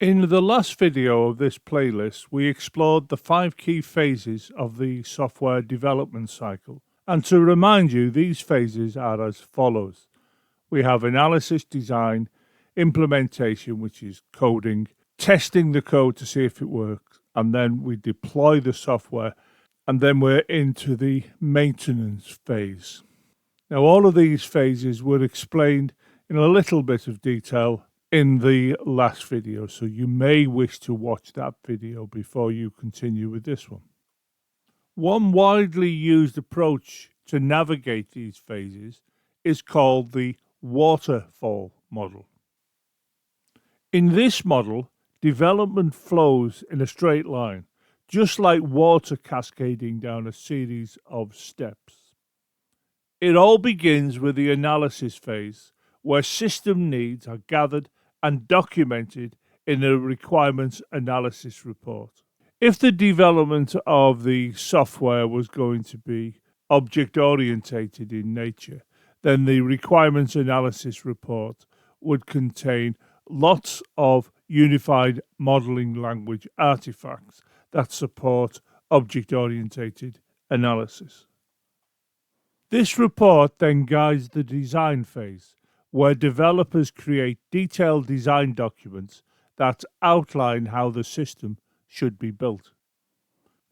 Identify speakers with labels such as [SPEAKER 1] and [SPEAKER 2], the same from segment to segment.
[SPEAKER 1] In the last video of this playlist, we explored the 5 key phases of the software development cycle. And to remind you, these phases are as follows. We have analysis, design, implementation, which is coding, testing the code to see if it works, and then we deploy the software, and then we're into the maintenance phase. Now, all of these phases were explained in a little bit of detail in the last video, so you may wish to watch that video before you continue with this one. One widely used approach to navigate these phases is called the Waterfall Model. In this model, development flows in a straight line, just like water cascading down a series of steps. It all begins with the analysis phase, where system needs are gathered and documented in a requirements analysis report. If the development of the software was going to be object-orientated in nature, then the requirements analysis report would contain lots of unified modeling language artifacts that support object-orientated analysis. This report then guides the design phase, where developers create detailed design documents that outline how the system should be built.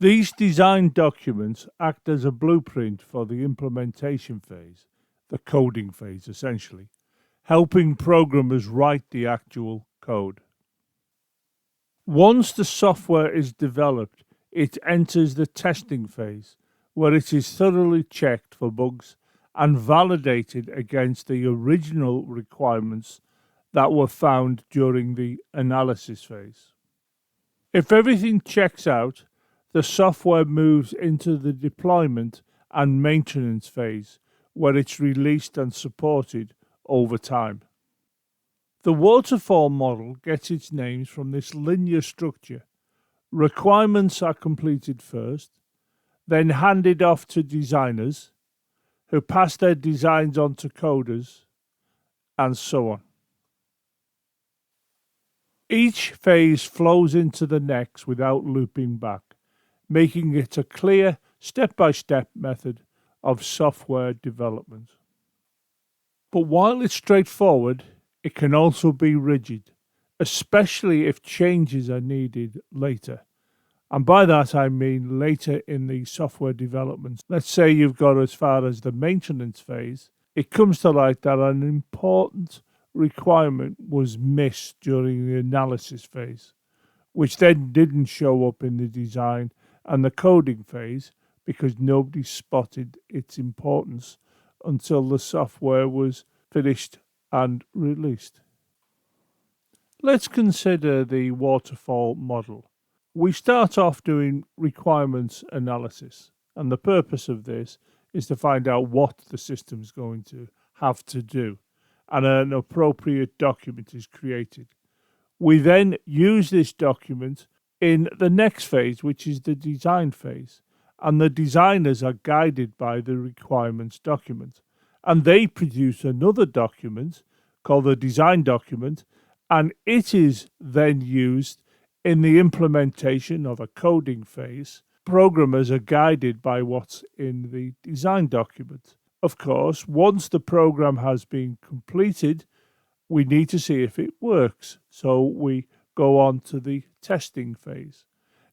[SPEAKER 1] These design documents act as a blueprint for the implementation phase, the coding phase essentially, helping programmers write the actual code. Once the software is developed, it enters the testing phase, where it is thoroughly checked for bugs and validated against the original requirements that were found during the analysis phase. If everything checks out, the software moves into the deployment and maintenance phase, where it's released and supported over time. The waterfall model gets its names from this linear structure. Requirements are completed first, then handed off to designers, who pass their designs on to coders, and so on. Each phase flows into the next without looping back, making it a clear, step-by-step method of software development. But while it's straightforward, it can also be rigid, especially if changes are needed later. And by that I mean later in the software development. Let's say you've got as far as the maintenance phase. It comes to light that an important requirement was missed during the analysis phase, which then didn't show up in the design and the coding phase because nobody spotted its importance until the software was finished and released. Let's consider the waterfall model. We start off doing requirements analysis, and the purpose of this is to find out what the system's going to have to do, and an appropriate document is created. We then use this document in the next phase, which is the design phase, and the designers are guided by the requirements document, and they produce another document called the design document, and it is then used in the implementation of a coding phase. Programmers are guided by what's in the design document. Of course, once the program has been completed, we need to see if it works. So we go on to the testing phase.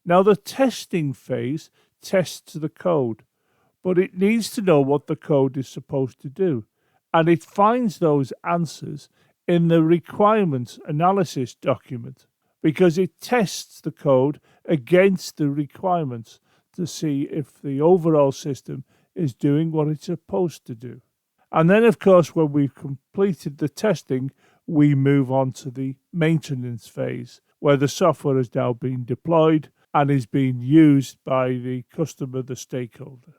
[SPEAKER 1] Now, the testing phase tests the code, but it needs to know what the code is supposed to do. And it finds those answers in the requirements analysis document, because it tests the code against the requirements to see if the overall system is doing what it's supposed to do. And then, of course, when we've completed the testing, we move on to the maintenance phase, where the software has now been deployed and is being used by the customer, the stakeholder.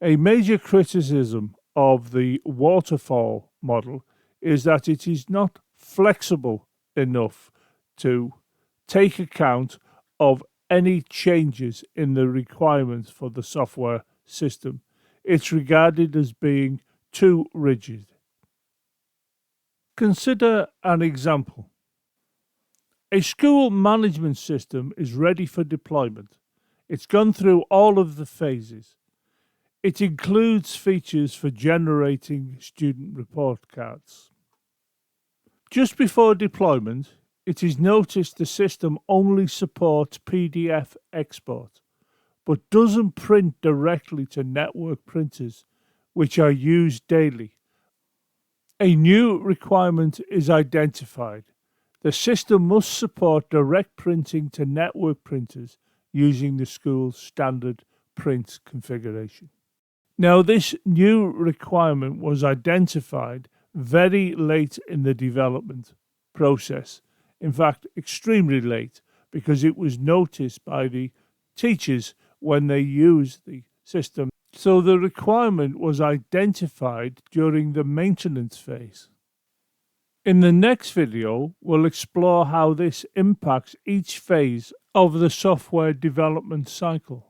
[SPEAKER 1] A major criticism of the waterfall model is that it is not flexible enough to take account of any changes in the requirements for the software system. It's regarded as being too rigid. Consider an example. A school management system is ready for deployment. It's gone through all of the phases. It includes features for generating student report cards. Just before deployment, it is noticed the system only supports PDF export, but doesn't print directly to network printers, which are used daily. A new requirement is identified. The system must support direct printing to network printers using the school's standard print configuration. Now, this new requirement was identified very late in the development process. In fact, extremely late, because it was noticed by the teachers when they used the system. So the requirement was identified during the maintenance phase. In the next video, we'll explore how this impacts each phase of the software development cycle.